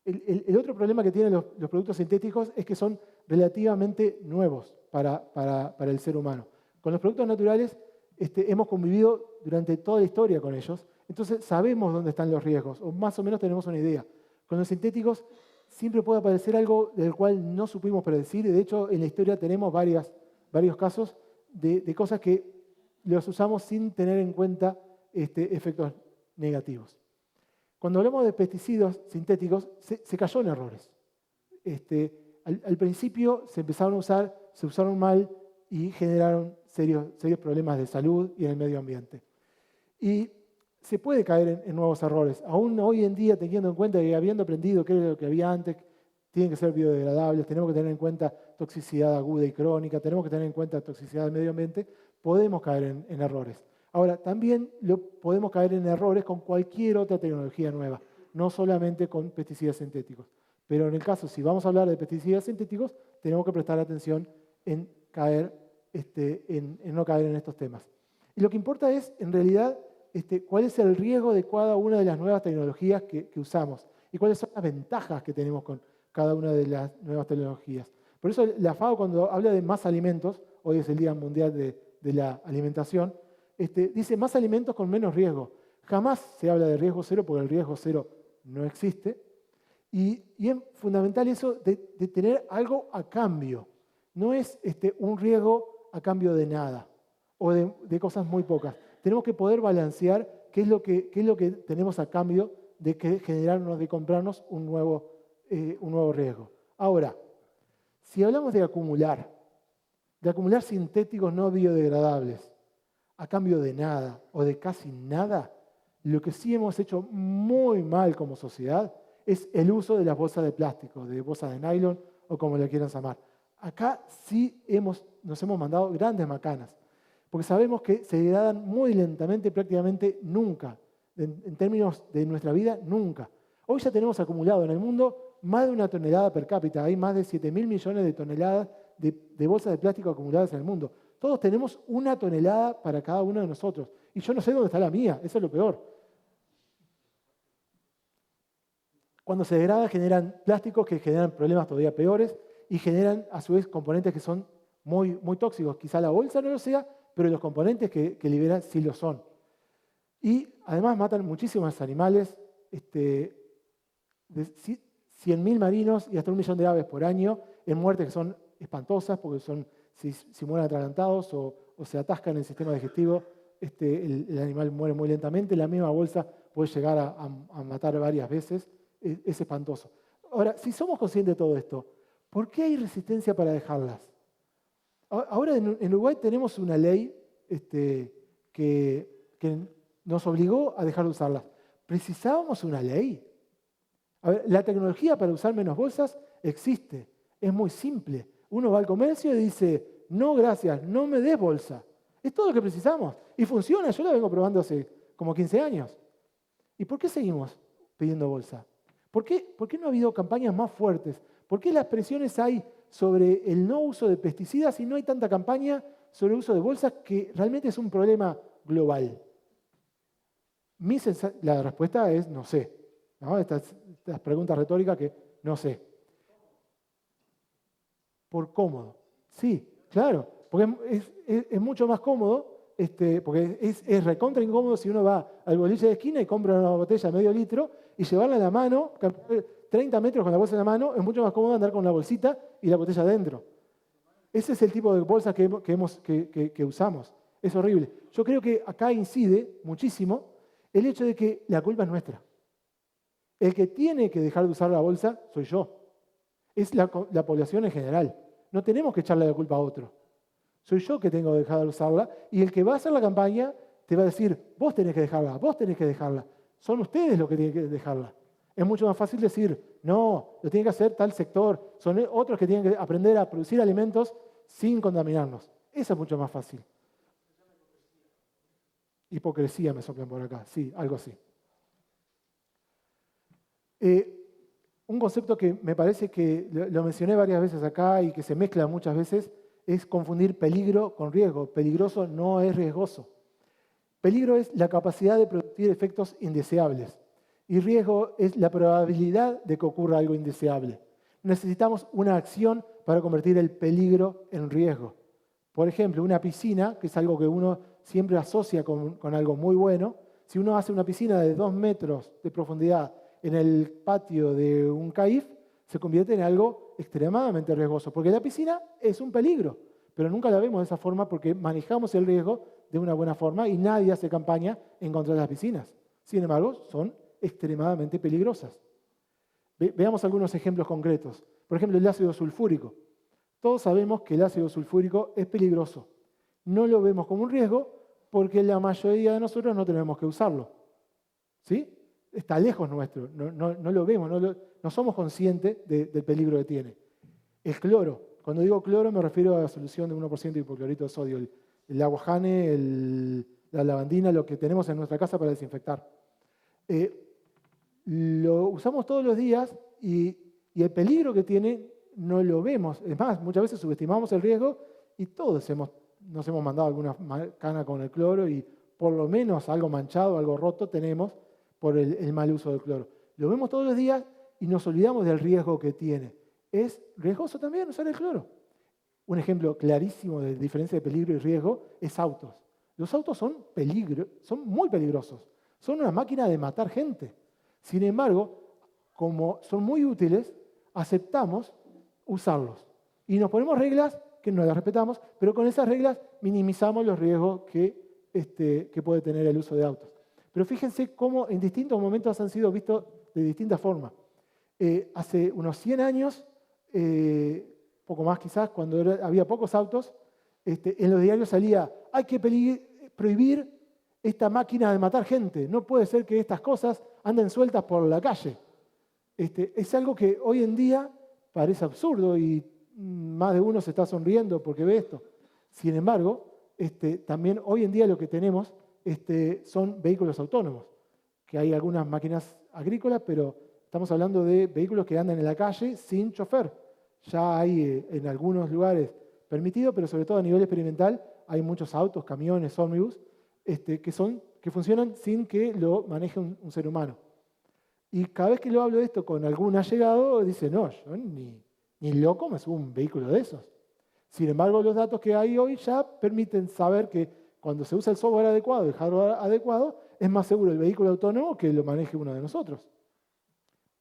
El otro problema que tienen los productos sintéticos es que son relativamente nuevos para el ser humano. Con los productos naturales hemos convivido durante toda la historia con ellos Entonces sabemos dónde están los riesgos, o más o menos tenemos una idea. Con los sintéticos siempre puede aparecer algo del cual no supimos predecir, y de hecho en la historia tenemos varios casos de cosas que los usamos sin tener en cuenta efectos negativos. Cuando hablamos de pesticidas sintéticos, se cayó en errores. Al principio se empezaron a usar, se usaron mal y generaron serios problemas de salud y en el medio ambiente. Y se puede caer en nuevos errores. Aún hoy en día, teniendo en cuenta y habiendo aprendido qué es lo que había antes, tienen que ser biodegradables, tenemos que tener en cuenta toxicidad aguda y crónica, tenemos que tener en cuenta toxicidad del medio ambiente, podemos caer en errores. Ahora, también podemos caer en errores con cualquier otra tecnología nueva, no solamente con pesticidas sintéticos. Pero en el caso, si vamos a hablar de pesticidas sintéticos, tenemos que prestar atención en no caer en estos temas. Y lo que importa es, en realidad, cuál es el riesgo de cada una de las nuevas tecnologías que usamos y cuáles son las ventajas que tenemos con cada una de las nuevas tecnologías. Por eso la FAO, cuando habla de más alimentos, hoy es el Día Mundial de la Alimentación, dice más alimentos con menos riesgo. Jamás se habla de riesgo cero porque el riesgo cero no existe. Y es fundamental eso de tener algo a cambio. No es un riesgo a cambio de nada o de cosas muy pocas. Tenemos que poder balancear qué es lo que tenemos a cambio de generarnos, de comprarnos un nuevo riesgo. Ahora, si hablamos de acumular sintéticos no biodegradables a cambio de nada o de casi nada, lo que sí hemos hecho muy mal como sociedad es el uso de las bolsas de plástico, de bolsas de nylon o como le quieran llamar. Acá sí nos hemos mandado grandes macanas, porque sabemos que se degradan muy lentamente, prácticamente nunca, en términos de nuestra vida, nunca. Hoy ya tenemos acumulado en el mundo más de 1 tonelada per cápita, hay más de 7.000 millones de toneladas de bolsas de plástico acumuladas en el mundo. Todos tenemos 1 tonelada para cada uno de nosotros, y yo no sé dónde está la mía, eso es lo peor. Cuando se degrada generan plásticos que generan problemas todavía peores y generan a su vez componentes que son muy, muy tóxicos. Quizá la bolsa no lo sea, pero los componentes que liberan sí lo son. Y además matan muchísimos animales, de 100.000 marinos y hasta 1 millón de aves por año, en muertes que son espantosas porque si mueren atragantados o se atascan en el sistema digestivo, el animal muere muy lentamente. La misma bolsa puede llegar a matar varias veces. Es espantoso. Ahora, si somos conscientes de todo esto, ¿por qué hay resistencia para dejarlas? Ahora en Uruguay tenemos una ley que nos obligó a dejar de usarlas. ¿Precisábamos una ley? A ver, la tecnología para usar menos bolsas existe. Es muy simple. Uno va al comercio y dice, no gracias, no me des bolsa. Es todo lo que precisamos. Y funciona, yo la vengo probando hace como 15 años. ¿Y por qué seguimos pidiendo bolsa? ¿Por qué no ha habido campañas más fuertes? ¿Por qué las presiones hay sobre el no uso de pesticidas y no hay tanta campaña sobre el uso de bolsas que realmente es un problema global? La respuesta es no sé. ¿No? Estas preguntas retóricas que no sé. Por cómodo. Sí, claro. Porque es mucho más cómodo, porque es recontra incómodo si uno va al boliche de esquina y compra una botella de medio litro y llevarla en la mano, 30 metros con la bolsa en la mano, es mucho más cómodo andar con la bolsita y la botella adentro. Ese es el tipo de bolsa que usamos. Es horrible. Yo creo que acá incide muchísimo el hecho de que la culpa es nuestra. El que tiene que dejar de usar la bolsa soy yo. Es la población en general. No tenemos que echarle la culpa a otro. Soy yo que tengo que dejar de usarla y el que va a hacer la campaña te va a decir, vos tenés que dejarla, vos tenés que dejarla. Son ustedes los que tienen que dejarla. Es mucho más fácil decir, no, lo tiene que hacer tal sector. Son otros que tienen que aprender a producir alimentos sin contaminarnos. Eso es mucho más fácil. Hipocresía me soplan por acá, sí, algo así. Un concepto que me parece que lo mencioné varias veces acá y que se mezcla muchas veces es confundir peligro con riesgo. Peligroso no es riesgoso. Peligro es la capacidad de producir efectos indeseables y riesgo es la probabilidad de que ocurra algo indeseable. Necesitamos una acción para convertir el peligro en riesgo. Por ejemplo, una piscina, que es algo que uno siempre asocia con algo muy bueno, Si uno hace una piscina de 2 metros de profundidad en el patio de un CAIF, se convierte en algo extremadamente riesgoso, porque la piscina es un peligro, pero nunca la vemos de esa forma porque manejamos el riesgo de una buena forma y nadie hace campaña en contra de las piscinas. Sin embargo, son extremadamente peligrosas. Veamos algunos ejemplos concretos. Por ejemplo, el ácido sulfúrico. Todos sabemos que el ácido sulfúrico es peligroso. No lo vemos como un riesgo porque la mayoría de nosotros no tenemos que usarlo. ¿Sí? Está lejos nuestro, no lo vemos, no somos conscientes del peligro que tiene. El cloro. Cuando digo cloro me refiero a la solución de 1% de hipoclorito de sodio. El agua Jane, la lavandina, lo que tenemos en nuestra casa para desinfectar. Lo usamos todos los días y el peligro que tiene no lo vemos. Es más, muchas veces subestimamos el riesgo y todos nos hemos mandado alguna cana con el cloro y por lo menos algo manchado, algo roto tenemos por el mal uso del cloro. Lo vemos todos los días y nos olvidamos del riesgo que tiene. Es riesgoso también usar el cloro. Un ejemplo clarísimo de diferencia de peligro y riesgo es autos. Los autos son muy peligrosos. Son una máquina de matar gente. Sin embargo, como son muy útiles, aceptamos usarlos. Y nos ponemos reglas que no las respetamos, pero con esas reglas minimizamos los riesgos que puede tener el uso de autos. Pero fíjense cómo en distintos momentos han sido vistos de distintas formas. Hace unos 100 años, poco más quizás, cuando había pocos autos, en los diarios salía, hay que prohibir esta máquina de matar gente. No puede ser que estas cosas anden sueltas por la calle. Es algo que hoy en día parece absurdo y más de uno se está sonriendo porque ve esto. Sin embargo, también hoy en día lo que tenemos son vehículos autónomos, que hay algunas máquinas agrícolas, pero estamos hablando de vehículos que andan en la calle sin chofer. Ya hay en algunos lugares permitido, pero sobre todo a nivel experimental hay muchos autos, camiones, ómnibus, que funcionan sin que lo maneje un ser humano. Y cada vez que lo hablo de esto con algún allegado, dice, no, yo ni loco me subo a un vehículo de esos. Sin embargo, los datos que hay hoy ya permiten saber que cuando se usa el software adecuado, el hardware adecuado, es más seguro el vehículo autónomo que lo maneje uno de nosotros.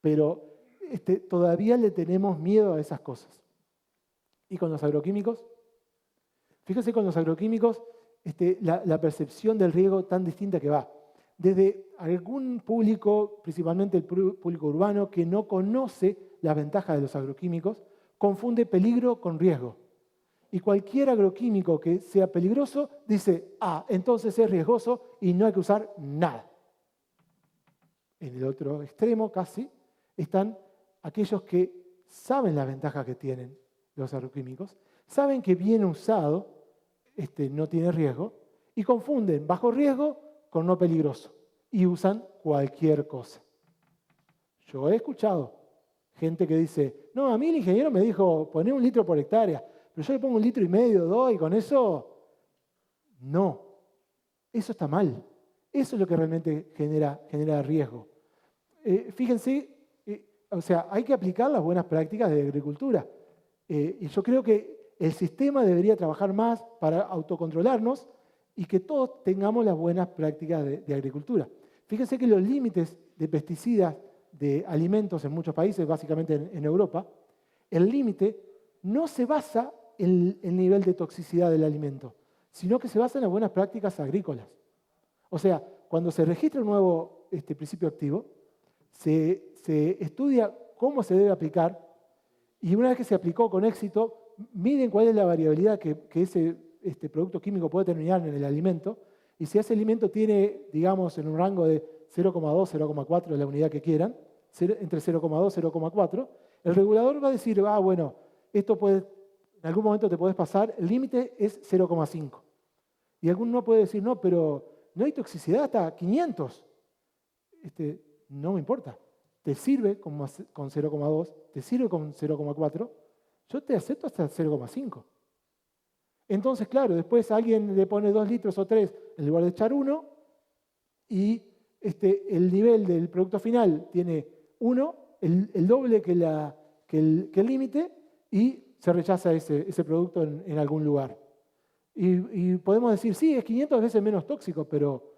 Pero todavía le tenemos miedo a esas cosas. ¿Y con los agroquímicos? Fíjense con los agroquímicos la percepción del riesgo tan distinta que va. Desde algún público, principalmente el público urbano, que no conoce las ventajas de los agroquímicos, confunde peligro con riesgo. Y cualquier agroquímico que sea peligroso dice, entonces es riesgoso y no hay que usar nada. En el otro extremo casi están aquellos que saben la ventaja que tienen los agroquímicos, saben que bien usado no tiene riesgo y confunden bajo riesgo con no peligroso y usan cualquier cosa. Yo he escuchado gente que dice, no, a mí el ingeniero me dijo poner 1 litro por hectárea, pero yo le pongo 1,5 litros, 2, y con eso, no. Eso está mal. Eso es lo que realmente genera riesgo. Fíjense, hay que aplicar las buenas prácticas de agricultura. Y yo creo que el sistema debería trabajar más para autocontrolarnos y que todos tengamos las buenas prácticas de agricultura. Fíjense que los límites de pesticidas de alimentos en muchos países, básicamente en Europa, el límite no se basa en el nivel de toxicidad del alimento, sino que se basa en las buenas prácticas agrícolas. O sea, cuando se registra un nuevo principio activo, se estudia cómo se debe aplicar y una vez que se aplicó con éxito, miden cuál es la variabilidad que ese producto químico puede terminar en el alimento y si ese alimento tiene, digamos, en un rango de 0,2, 0,4 de la unidad que quieran, entre 0,2 y 0,4, el regulador va a decir, bueno, esto puede, en algún momento te puedes pasar, el límite es 0,5. Y alguno puede decir, no, pero no hay toxicidad hasta 500. No me importa. Te sirve con 0,2, te sirve con 0,4, yo te acepto hasta 0,5. Entonces, claro, después alguien le pone 2 litros o 3 en lugar de echar 1 y el nivel del producto final tiene 1, el doble que el límite y se rechaza ese producto en algún lugar. Y podemos decir, sí, es 500 veces menos tóxico, pero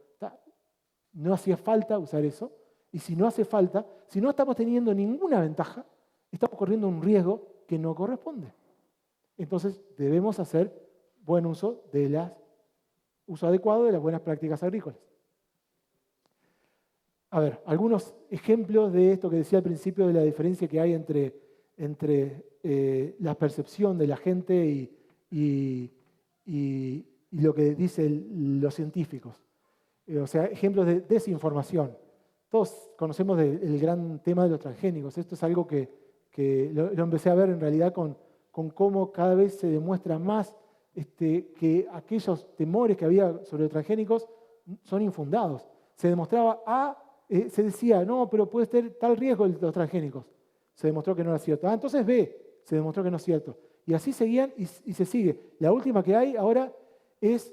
no hacía falta usar eso, y si no hace falta, si no estamos teniendo ninguna ventaja, estamos corriendo un riesgo que no corresponde. Entonces debemos hacer buen uso adecuado de las buenas prácticas agrícolas. A ver, algunos ejemplos de esto que decía al principio de la diferencia que hay entre la percepción de la gente y lo que dicen los científicos. O sea, ejemplos de desinformación. Todos conocemos el gran tema de los transgénicos. Esto es algo que lo empecé a ver en realidad con cómo cada vez se demuestra más que aquellos temores que había sobre los transgénicos son infundados. Se demostraba se decía, no, pero puede ser tal riesgo los transgénicos. Se demostró que no era cierto. Entonces B, se demostró que no es cierto. Y así seguían y se sigue. La última que hay ahora es,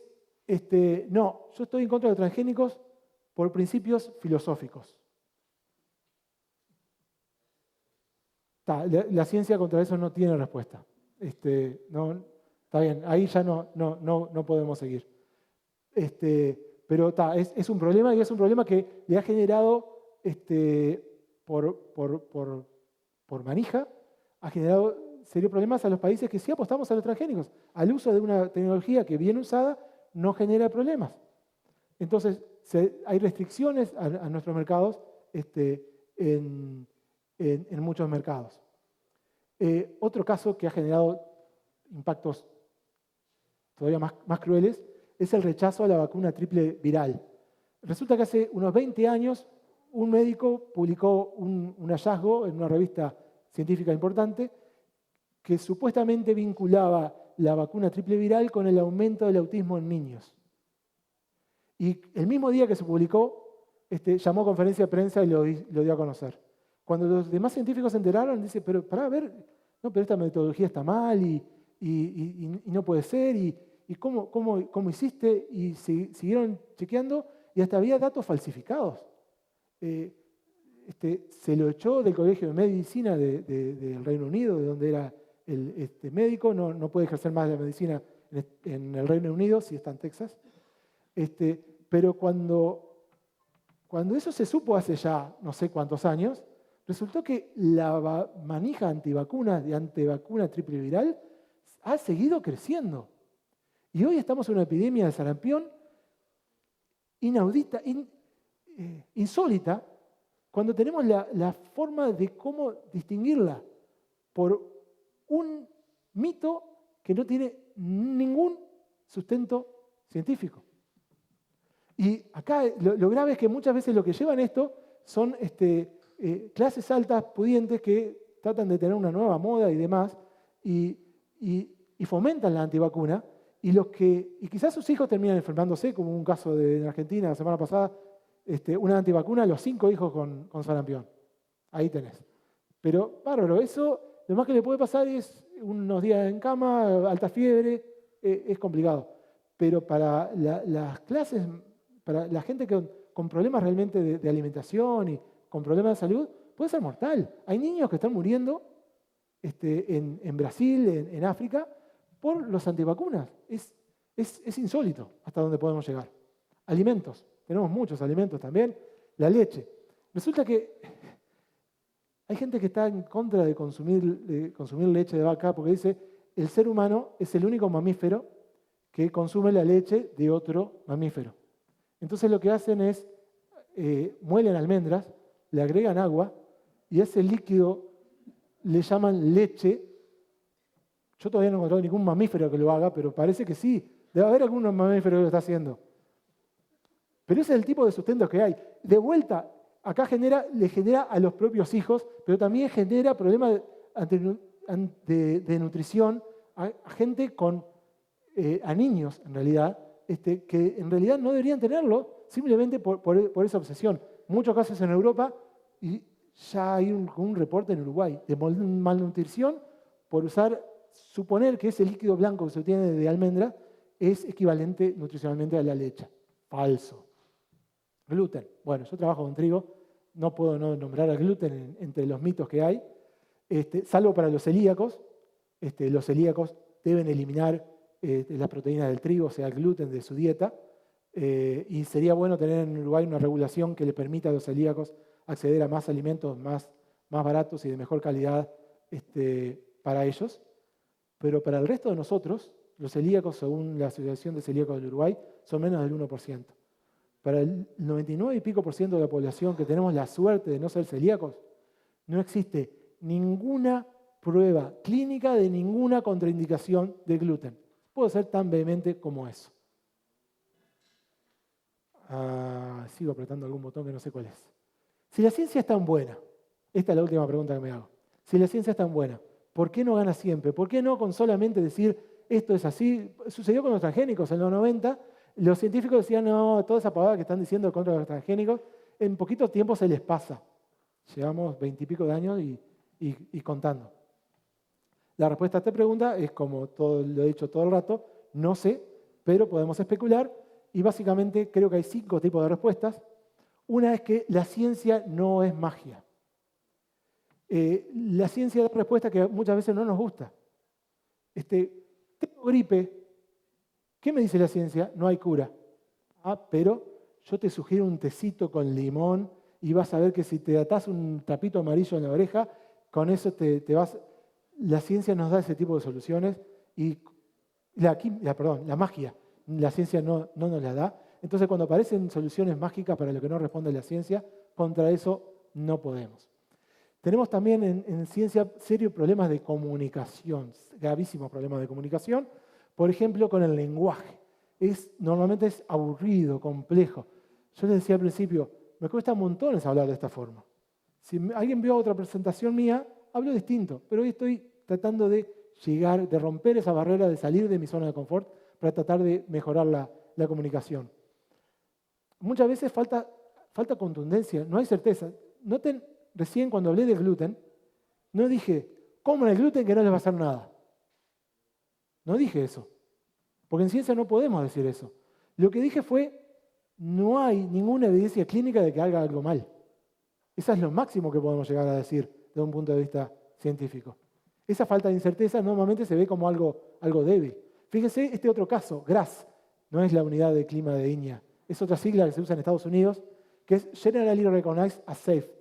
no, yo estoy en contra de los transgénicos por principios filosóficos. La ciencia contra eso no tiene respuesta. No, está bien, ahí ya no podemos seguir. Pero es un problema, y es un problema que le ha generado por manija, ha generado serios problemas a los países que sí apostamos a los transgénicos. Al uso de una tecnología que bien usada no genera problemas. Entonces, hay restricciones a nuestros mercados en muchos mercados. Otro caso que ha generado impactos todavía más crueles es el rechazo a la vacuna triple viral. Resulta que hace unos 20 años un médico publicó un hallazgo en una revista científica importante que supuestamente vinculaba la vacuna triple viral con el aumento del autismo en niños. Y el mismo día que se publicó, llamó a conferencia de prensa y lo dio a conocer. Cuando los demás científicos se enteraron, dice, pero para ver, no, pero esta metodología está mal y no puede ser, y cómo hiciste, y siguieron chequeando y hasta había datos falsificados. Se lo echó del Colegio de Medicina del Reino Unido, de donde era el médico, no puede ejercer más la medicina en el Reino Unido, si está en Texas. Pero cuando eso se supo hace ya no sé cuántos años, resultó que la manija antivacuna triple viral ha seguido creciendo. Y hoy estamos en una epidemia de sarampión inaudita, insólita, cuando tenemos la forma de cómo distinguirla por un mito que no tiene ningún sustento científico. Y acá lo grave es que muchas veces lo que llevan esto son clases altas, pudientes, que tratan de tener una nueva moda y demás, y fomentan la antivacuna, y quizás sus hijos terminan enfermándose, como un caso en Argentina la semana pasada, una antivacuna a los 5 hijos con sarampión. Ahí tenés. Pero, bárbaro, eso lo más que le puede pasar es unos días en cama, alta fiebre, es complicado. Pero para las clases, para la gente con problemas realmente de alimentación y con problemas de salud, puede ser mortal. Hay niños que están muriendo en Brasil, en África, por los antivacunas. Es insólito hasta dónde podemos llegar. Alimentos. Tenemos muchos alimentos también. La leche. Resulta que hay gente que está en contra de consumir leche de vaca porque dice el ser humano es el único mamífero que consume la leche de otro mamífero. Entonces lo que hacen es muelen almendras, le agregan agua y ese líquido le llaman leche. Yo todavía no he encontrado ningún mamífero que lo haga, pero parece que sí. Debe haber algún mamífero que lo está haciendo. Pero ese es el tipo de sustento que hay. De vuelta, acá le genera a los propios hijos, pero también genera problemas de nutrición a gente a niños, en realidad, que en realidad no deberían tenerlo simplemente por esa obsesión. Muchos casos en Europa, y ya hay un reporte en Uruguay, de malnutrición por suponer que ese líquido blanco que se obtiene de almendra es equivalente nutricionalmente a la leche. Falso. Gluten. Bueno, yo trabajo con trigo, no puedo no nombrar al gluten entre los mitos que hay, salvo para los celíacos. Los celíacos deben eliminar las proteínas del trigo, o sea, el gluten de su dieta. Y sería bueno tener en Uruguay una regulación que le permita a los celíacos acceder a más alimentos más baratos y de mejor calidad para ellos. Pero para el resto de nosotros, los celíacos, según la Asociación de Celíacos del Uruguay, son menos del 1%. Para el 99 y pico por ciento de la población que tenemos la suerte de no ser celíacos, no existe ninguna prueba clínica de ninguna contraindicación del gluten. Puedo ser tan vehemente como eso. Sigo apretando algún botón que no sé cuál es. Si la ciencia es tan buena, esta es la última pregunta que me hago. Si la ciencia es tan buena, ¿por qué no gana siempre? ¿Por qué no con solamente decir esto es así? Sucedió con los transgénicos en los 90. Los científicos decían, no, toda esa pavada que están diciendo contra los transgénicos, en poquito tiempo se les pasa. Llevamos 20 y pico de años y contando. La respuesta a esta pregunta es, como lo he dicho todo el rato, no sé, pero podemos especular. Y básicamente creo que hay 5 tipos de respuestas. Una es que la ciencia no es magia. La ciencia da respuesta que muchas veces no nos gusta. Tengo gripe. ¿Qué me dice la ciencia? No hay cura. Pero yo te sugiero un tecito con limón y vas a ver que si te atás un trapito amarillo en la oreja, con eso te vas... La ciencia nos da ese tipo de soluciones y la magia, la ciencia no nos la da. Entonces, cuando aparecen soluciones mágicas para lo que no responde la ciencia, contra eso no podemos. Tenemos también en ciencia serios problemas de comunicación, gravísimos problemas de comunicación. Por ejemplo, con el lenguaje. Normalmente es aburrido, complejo. Yo les decía al principio, me cuesta montones hablar de esta forma. Si alguien vio otra presentación mía, hablo distinto, pero hoy estoy tratando de llegar, de romper esa barrera, de salir de mi zona de confort para tratar de mejorar la comunicación. Muchas veces falta contundencia, no hay certeza. Noten, recién cuando hablé del gluten, no dije, coman el gluten que no les va a hacer nada. No dije eso, porque en ciencia no podemos decir eso. Lo que dije fue, no hay ninguna evidencia clínica de que haga algo mal. Eso es lo máximo que podemos llegar a decir desde un punto de vista científico. Esa falta de incerteza normalmente se ve como algo débil. Fíjense este otro caso, GRAS, no es la unidad de clima de INEA, es otra sigla que se usa en Estados Unidos, que es Generally Recognized as Safe,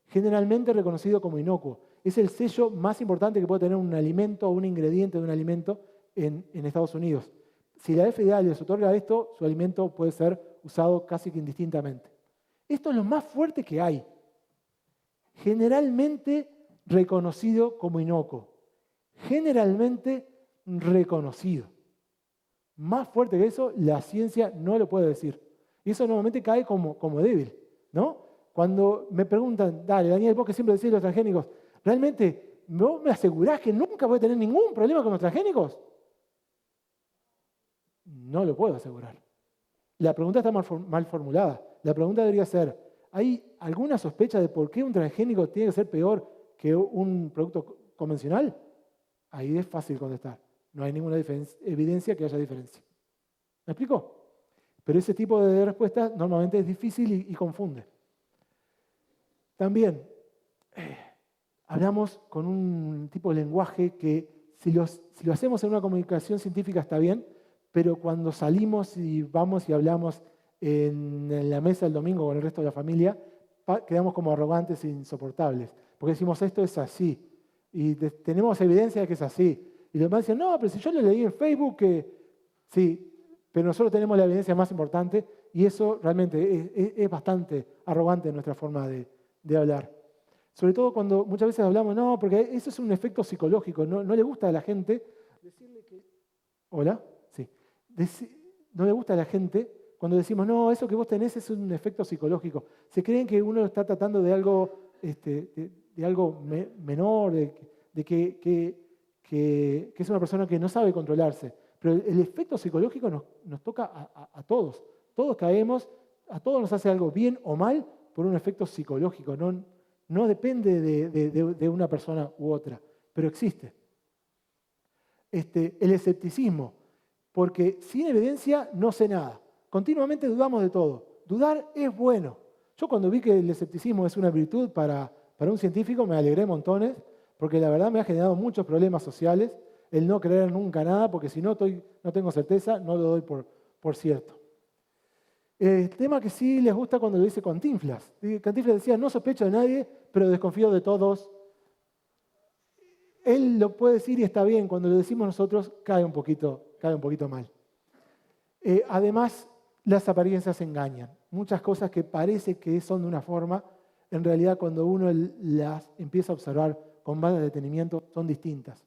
generalmente reconocido como inocuo. Es el sello más importante que puede tener un alimento o un ingrediente de un alimento en Estados Unidos. Si la FDA les otorga esto, su alimento puede ser usado casi que indistintamente. Esto es lo más fuerte que hay. Generalmente reconocido como inocuo. Generalmente reconocido. Más fuerte que eso, la ciencia no lo puede decir. Y eso normalmente cae como débil, ¿no? Cuando me preguntan, dale, Daniel, vos que siempre decís los transgénicos, ¿realmente vos me asegurás que nunca voy a tener ningún problema con los transgénicos? No lo puedo asegurar. La pregunta está mal formulada. La pregunta debería ser, ¿hay alguna sospecha de por qué un transgénico tiene que ser peor que un producto convencional? Ahí es fácil contestar. No hay ninguna evidencia que haya diferencia. ¿Me explico? Pero ese tipo de respuesta normalmente es difícil y confunde. También hablamos con un tipo de lenguaje que si lo hacemos en una comunicación científica está bien, pero cuando salimos y vamos y hablamos en la mesa el domingo con el resto de la familia, quedamos como arrogantes e insoportables. Porque decimos, esto es así. Y tenemos evidencia de que es así. Y los demás dicen, no, pero si yo lo leí en Facebook, sí, pero nosotros tenemos la evidencia más importante y eso realmente es bastante arrogante en nuestra forma de hablar. Sobre todo cuando muchas veces hablamos, no, porque eso es un efecto psicológico, no le gusta a la gente decirle que... ¿Hola? Sí. No le gusta a la gente cuando decimos, no, eso que vos tenés es un efecto psicológico. Se creen que uno está tratando de algo, de algo menor, de que es una persona que no sabe controlarse. Pero el efecto psicológico nos toca a todos. Todos caemos, a todos nos hace algo bien o mal por un efecto psicológico. No depende de una persona u otra, pero existe. El escepticismo, porque sin evidencia no sé nada. Continuamente dudamos de todo. Dudar es bueno. Yo cuando vi que el escepticismo es una virtud para un científico me alegré montones, porque la verdad me ha generado muchos problemas sociales el no creer nunca nada, porque si no tengo certeza, no lo doy por cierto. El tema que sí les gusta cuando lo dice Cantinflas. Cantinflas decía, no sospecho de nadie, pero desconfío de todos. Él lo puede decir y está bien, cuando lo decimos nosotros cae un poquito mal. Además, las apariencias engañan. Muchas cosas que parece que son de una forma, en realidad cuando uno las empieza a observar con más detenimiento, son distintas.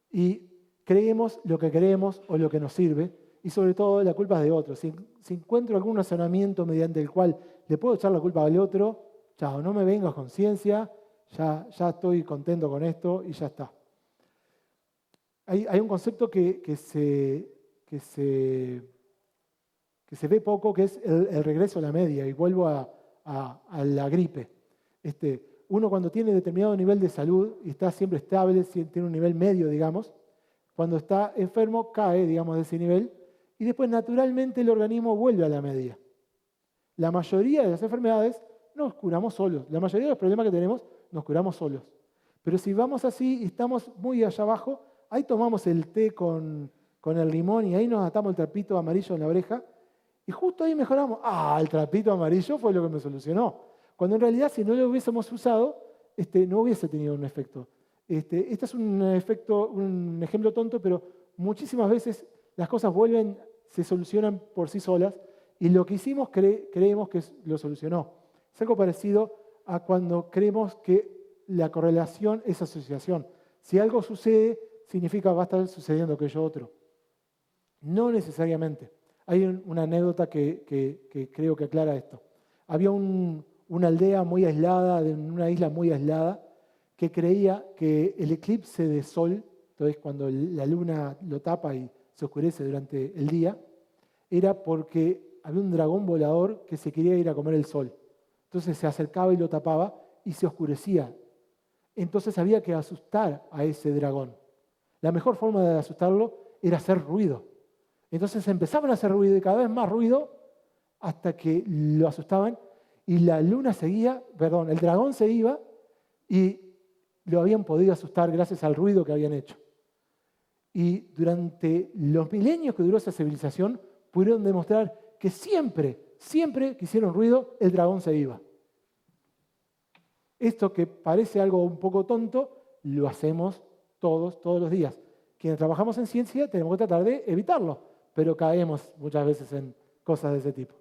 Y creemos lo que creemos o lo que nos sirve, y sobre todo la culpa es de otros. Si encuentro algún razonamiento mediante el cual le puedo echar la culpa al otro, chao, no me vengas con ciencia, ya estoy contento con esto y ya está. Hay un concepto que se ve poco, que es el regreso a la media, y vuelvo a la gripe. Uno cuando tiene determinado nivel de salud y está siempre estable, tiene un nivel medio, digamos, cuando está enfermo cae, digamos, de ese nivel, y después naturalmente el organismo vuelve a la media. La mayoría de las enfermedades nos curamos solos, la mayoría de los problemas que tenemos nos curamos solos. Pero si vamos así y estamos muy allá abajo, ahí tomamos el té con el limón y ahí nos atamos el trapito amarillo en la oreja y justo ahí mejoramos. El trapito amarillo fue lo que me solucionó. Cuando en realidad si no lo hubiésemos usado, no hubiese tenido un efecto. Este es un ejemplo tonto, pero muchísimas veces las cosas se solucionan por sí solas y lo que hicimos creemos que lo solucionó. Es algo parecido a cuando creemos que la correlación es asociación. Si algo sucede, significa que va a estar sucediendo aquello otro. No necesariamente. Hay una anécdota que creo que aclara esto. Había una aldea muy aislada, en una isla muy aislada, que creía que el eclipse de sol, entonces cuando la luna lo tapa y se oscurece durante el día, era porque había un dragón volador que se quería ir a comer el sol. Entonces se acercaba y lo tapaba y se oscurecía. Entonces había que asustar a ese dragón. La mejor forma de asustarlo era hacer ruido. Entonces empezaban a hacer ruido y cada vez más ruido hasta que lo asustaban y el dragón se iba y lo habían podido asustar gracias al ruido que habían hecho. Y durante los milenios que duró esa civilización pudieron demostrar que siempre que hicieron ruido, el dragón se iba. Esto que parece algo un poco tonto, lo hacemos todos los días. Quienes trabajamos en ciencia tenemos que tratar de evitarlo, pero caemos muchas veces en cosas de ese tipo.